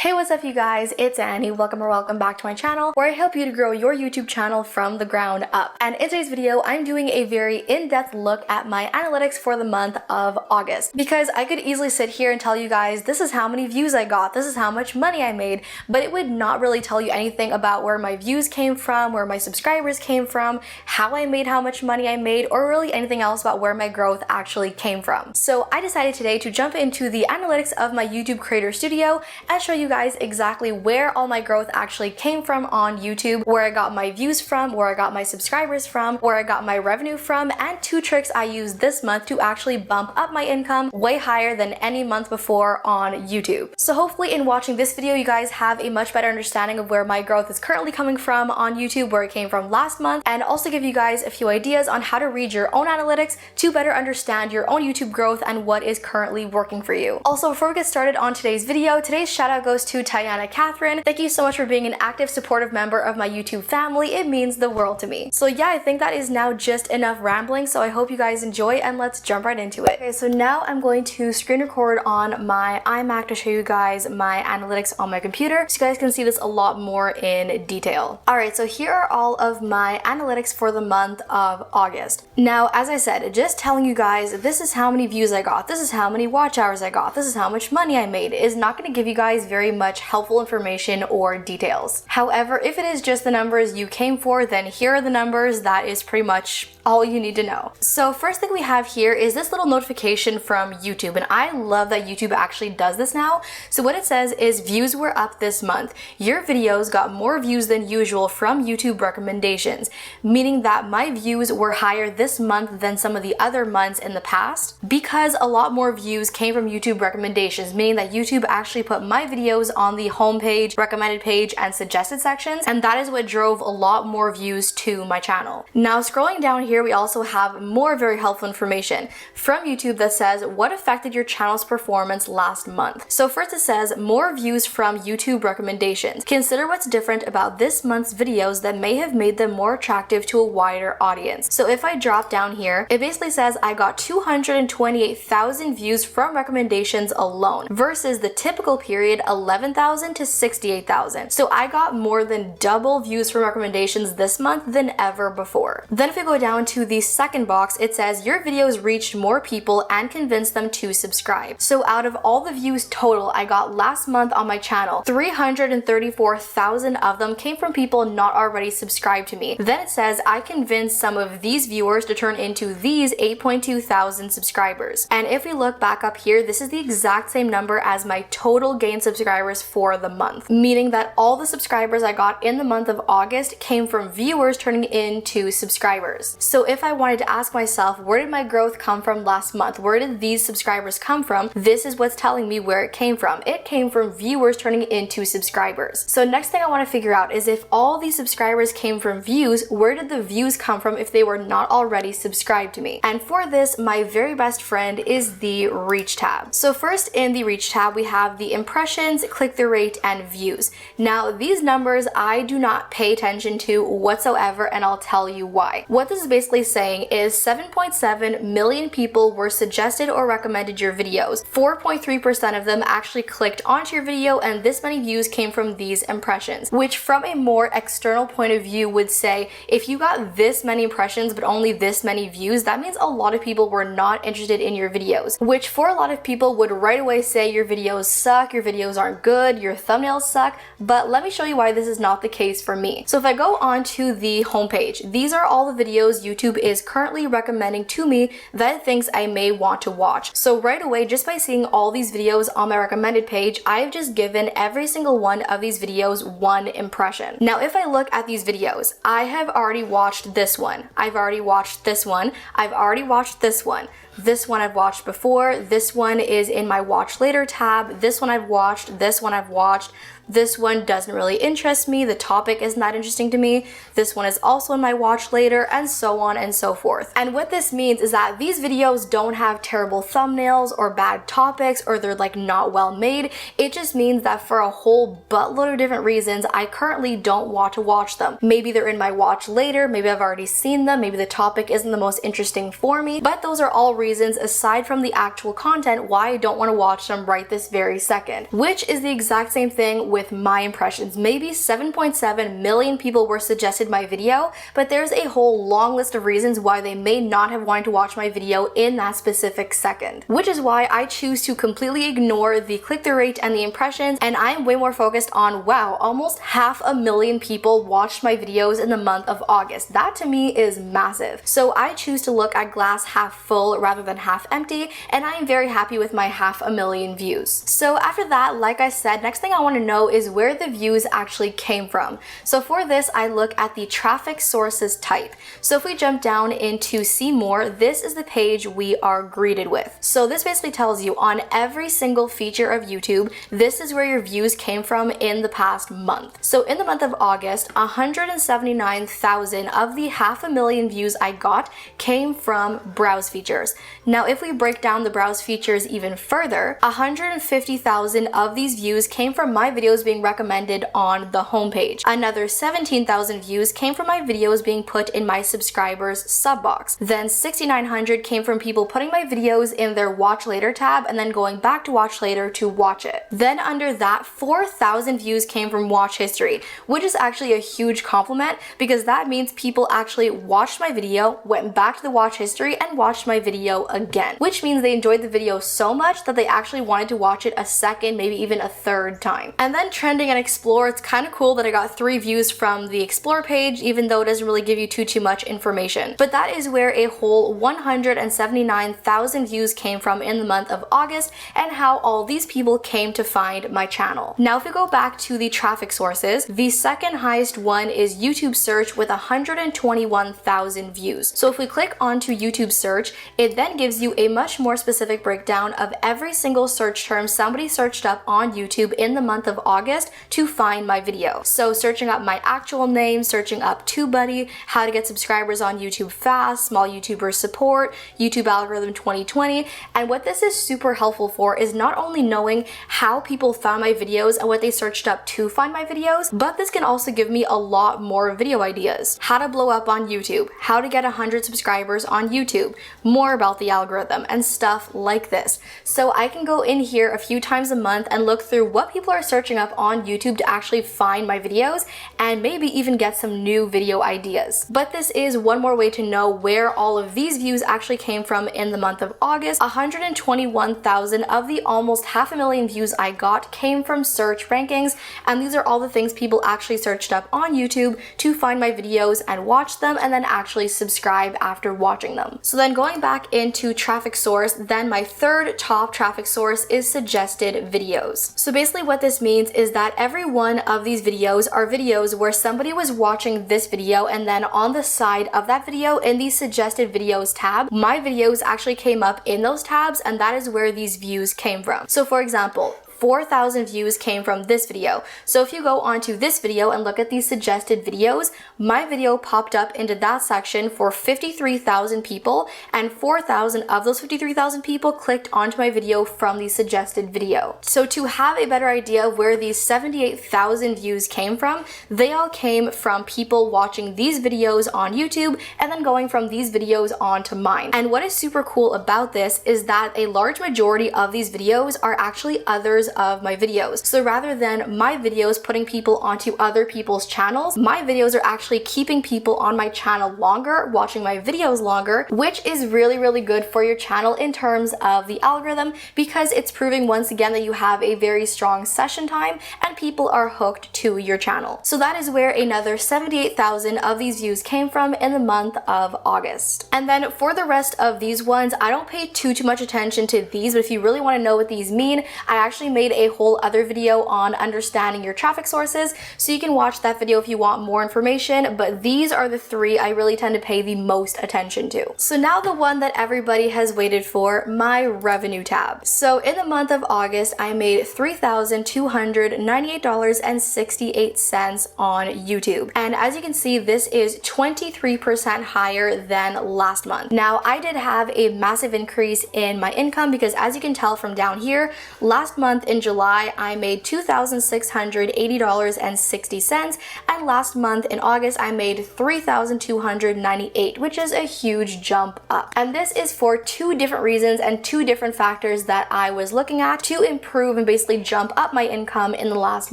Hey, what's up you guys? It's Annie. Welcome back to my channel where I help you to grow your YouTube channel from the ground up. And in today's video, I'm doing a very in-depth look at my analytics for the month of August. Because I could easily sit here and tell you guys, this is how many views I got, this is how much money I made, but it would not really tell you anything about where my views came from, where my subscribers came from, how I made how much money I made, or really anything else about where my growth actually came from. So I decided today to jump into the analytics of my YouTube Creator Studio and show you guys exactly where all my growth actually came from on YouTube, where I got my views from, where I got my subscribers from, where I got my revenue from, and 2 tricks I used this month to actually bump up my income way higher than any month before on YouTube. So hopefully in watching this video, you guys have a much better understanding of where my growth is currently coming from on YouTube, where it came from last month, and also give you guys a few ideas on how to read your own analytics to better understand your own YouTube growth and what is currently working for you. Also, before we get started on today's video, today's shout out goes to Tiana Catherine. Thank you so much for being an active, supportive member of my YouTube family. It means the world to me. So yeah, I think that is now just enough rambling, so I hope you guys enjoy and let's jump right into it. Okay, so now I'm going to screen record on my iMac to show you guys my analytics on my computer so you guys can see this a lot more in detail. Alright, so here are all of my analytics for the month of August. Now, as I said, just telling you guys this is how many views I got, this is how many watch hours I got, this is how much money I made is not going to give you guys very much helpful information or details. However, if it is just the numbers you came for, then here are the numbers. That is pretty much all you need to know. So first thing we have here is this little notification from YouTube, and I love that YouTube actually does this now. So what it says is views were up this month. Your videos got more views than usual from YouTube recommendations, meaning that my views were higher this month than some of the other months in the past because a lot more views came from YouTube recommendations, meaning that YouTube actually put my videos on the homepage, recommended page, and suggested sections, and that is what drove a lot more views to my channel. Now scrolling down here, we also have more very helpful information from YouTube that says what affected your channel's performance last month. So first it says more views from YouTube recommendations. Consider what's different about this month's videos that may have made them more attractive to a wider audience. So if I drop down here, it basically says I got 228,000 views from recommendations alone versus the typical period 11,000 to 68,000. So I got more than double views from recommendations this month than ever before. Then if we go down to the second box, it says your videos reached more people and convinced them to subscribe. So out of all the views total I got last month on my channel, 334,000 of them came from people not already subscribed to me. Then it says I convinced some of these viewers to turn into these 8.2 thousand subscribers. And if we look back up here, this is the exact same number as my total gained subscribers for the month, meaning that all the subscribers I got in the month of August came from viewers turning into subscribers. So if I wanted to ask myself, where did my growth come from last month? Where did these subscribers come from? This is what's telling me where it came from. It came from viewers turning into subscribers. So next thing I want to figure out is if all these subscribers came from views, where did the views come from if they were not already subscribed to me? And for this, my very best friend is the reach tab. So first in the reach tab, we have the impressions, click-through rate, and views. Now these numbers I do not pay attention to whatsoever, and I'll tell you why. What this is basically saying is 7.7 million people were suggested or recommended your videos. 4.3% of them actually clicked onto your video, and this many views came from these impressions, which from a more external point of view would say if you got this many impressions but only this many views, that means a lot of people were not interested in your videos, which for a lot of people would right away say your videos suck, your videos aren't good, your thumbnails suck. But let me show you why this is not the case for me. So if I go on to the homepage, these are all the videos YouTube is currently recommending to me that it thinks I may want to watch. So right away, just by seeing all these videos on my recommended page, I've just given every single one of these videos 1 impression. Now if I look at these videos, I have already watched this one, I've already watched this one, I've already watched this one. This one I've watched before, this one is in my watch later tab, this one I've watched, this one I've watched, this one doesn't really interest me, the topic isn't that interesting to me, this one is also in my watch later, and so on and so forth. And what this means is that these videos don't have terrible thumbnails or bad topics or they're like not well made. It just means that for a whole buttload of different reasons, I currently don't want to watch them. Maybe they're in my watch later, maybe I've already seen them, maybe the topic isn't the most interesting for me, but those are all reasons reasons aside from the actual content why I don't want to watch them right this very second, which is the exact same thing with my impressions. Maybe 7.7 million people were suggested my video, but there's a whole long list of reasons why they may not have wanted to watch my video in that specific second, which is why I choose to completely ignore the click-through rate and the impressions, and I'm way more focused on, wow, almost 500,000 people watched my videos in the month of August. That to me is massive. So I choose to look at glass half full rather than half empty, and I am very happy with my 500,000 views. So after that, like I said, next thing I want to know is where the views actually came from. So for this, I look at the traffic sources type. So if we jump down into see more, this is the page we are greeted with. So this basically tells you on every single feature of YouTube, this is where your views came from in the past month. So in the month of August, 179,000 of the 500,000 views I got came from browse features. Now if we break down the browse features even further, 150,000 of these views came from my videos being recommended on the homepage. Another 17,000 views came from my videos being put in my subscribers sub box. Then 6,900 came from people putting my videos in their watch later tab and then going back to watch later to watch it. Then under that, 4,000 views came from watch history, which is actually a huge compliment because that means people actually watched my video, went back to the watch history and watched my video again, which means they enjoyed the video so much that they actually wanted to watch it a second, maybe even a third time. And then trending and explore, it's kind of cool that I got 3 views from the explore page, even though it doesn't really give you too much information. But that is where a whole 179,000 views came from in the month of August, and how all these people came to find my channel. Now if we go back to the traffic sources, the second highest one is YouTube search with 121,000 views. So if we click onto YouTube search, it then gives you a much more specific breakdown of every single search term somebody searched up on YouTube in the month of August to find my video. So searching up my actual name, searching up TubeBuddy, how to get subscribers on YouTube fast, small YouTubers support, YouTube algorithm 2020, and what this is super helpful for is not only knowing how people found my videos and what they searched up to find my videos, but this can also give me a lot more video ideas. How to blow up on YouTube, how to get 100 subscribers on YouTube, more about the algorithm, and stuff like this. So I can go in here a few times a month and look through what people are searching up on YouTube to actually find my videos and maybe even get some new video ideas. But this is one more way to know where all of these views actually came from in the month of August. 121,000 of the almost 500,000 views I got came from search rankings, and these are all the things people actually searched up on YouTube to find my videos and watch them and then actually subscribe after watching them. So then going back into traffic source, then my third top traffic source is suggested videos. So basically what this means is that every one of these videos are videos where somebody was watching this video, and then on the side of that video in the suggested videos tab, my videos actually came up in those tabs, and that is where these views came from. So for example, 4,000 views came from this video. So if you go onto this video and look at these suggested videos, my video popped up into that section for 53,000 people, and 4,000 of those 53,000 people clicked onto my video from the suggested video. So to have a better idea of where these 78,000 views came from, they all came from people watching these videos on YouTube and then going from these videos onto mine. And what is super cool about this is that a large majority of these videos are actually others of my videos. So rather than my videos putting people onto other people's channels, my videos are actually keeping people on my channel longer, watching my videos longer, which is really good for your channel in terms of the algorithm, because it's proving once again that you have a very strong session time and people are hooked to your channel. So that is where another 78,000 of these views came from in the month of August. And then for the rest of these ones, I don't pay too much attention to these, but if you really want to know what these mean, I actually made a whole other video on understanding your traffic sources, so you can watch that video if you want more information, but these are the 3 I really tend to pay the most attention to. So now the one that everybody has waited for, my revenue tab. So in the month of August, I made $3,298.68 on YouTube. And as you can see, this is 23% higher than last month. Now, I did have a massive increase in my income because as you can tell from down here, last month in July, I made $2,680.60, and last month in August, I made $3,298, which is a huge jump up. And this is for two different reasons and two different factors that I was looking at to improve and basically jump up my income in the last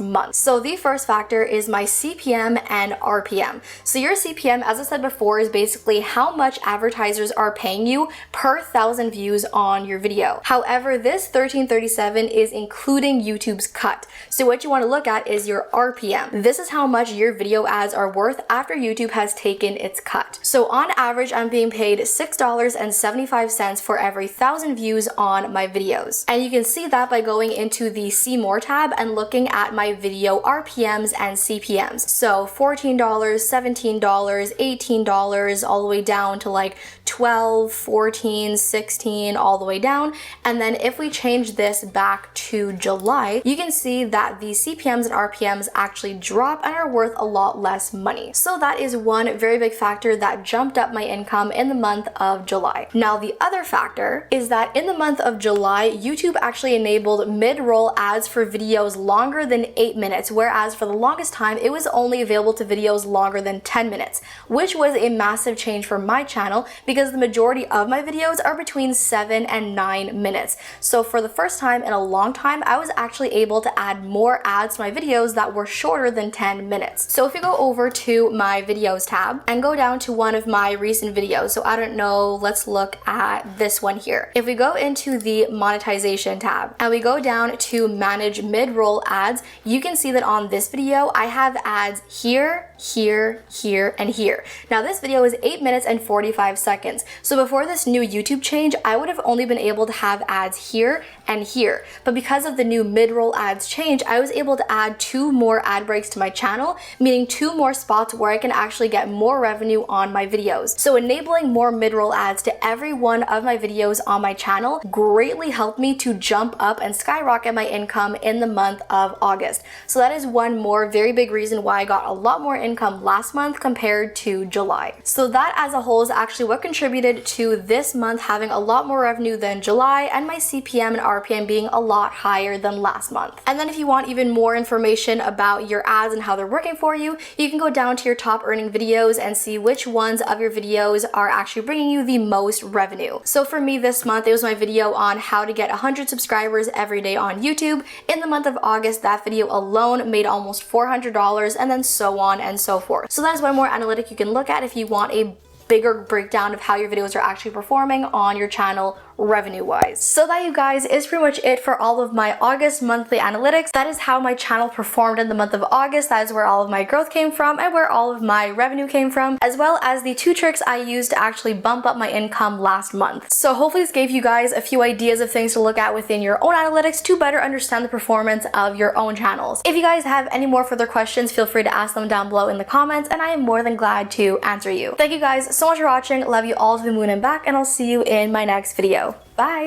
month. So the first factor is my CPM and RPM. So your CPM, as I said before, is basically how much advertisers are paying you per 1,000 views on your video. However, this 1337 is including YouTube's cut. So what you want to look at is your RPM. This is how much your video ads are worth after YouTube has taken its cut. So on average, I'm being paid $6.75 for every 1,000 views on my videos. And you can see that by going into the See More tab and looking at my video RPMs and CPMs. So $14, $17, $18, all the way down to like 12, 14, 16, all the way down. And then if we change this back to July, you can see that the CPMs and RPMs actually drop and are worth a lot less money. So that is one very big factor that jumped up my income in the month of July. Now, the other factor is that in the month of July, YouTube actually enabled mid-roll ads for videos longer than 8 minutes, whereas for the longest time, it was only available to videos longer than 10 minutes, which was a massive change for my channel because the majority of my videos are between 7 and 9 minutes. So for the first time in a long time, I was actually able to add more ads to my videos that were shorter than 10 minutes. So if you go over to my videos tab and go down to one of my recent videos, so I don't know, let's look at this one here. If we go into the monetization tab and we go down to manage mid-roll ads, you can see that on this video, I have ads here, here, here, and here. Now this video is 8 minutes and 45 seconds. So before this new YouTube change, I would have only been able to have ads here and here. But because of the new mid-roll ads change, I was able to add 2 more ad breaks to my channel, meaning 2 more spots where I can actually get more revenue on my videos. So enabling more mid-roll ads to every one of my videos on my channel greatly helped me to jump up and skyrocket my income in the month of August. So that is one more very big reason why I got a lot more income last month compared to July. So that as a whole is actually what contributed to this month having a lot more revenue than July and my CPM and RPM being a lot higher than last month. And then if you want even more information about your ads and how they're working for you, you can go down to your top earning videos and see which ones of your videos are actually bringing you the most revenue. So for me this month, it was my video on how to get 100 subscribers every day on YouTube. In the month of August, that video alone made almost $400, and then so on and so forth. So that is one more analytic you can look at if you want a bigger breakdown of how your videos are actually performing on your channel revenue wise. So that, you guys, is pretty much it for all of my August monthly analytics. That is how my channel performed in the month of August. That is where all of my growth came from and where all of my revenue came from, as well as the 2 tricks I used to actually bump up my income last month. So hopefully this gave you guys a few ideas of things to look at within your own analytics to better understand the performance of your own channels. If you guys have any more further questions, feel free to ask them down below in the comments, and I am more than glad to answer you. Thank you guys so much for watching. Love you all to the moon and back, and I'll see you in my next video. Bye!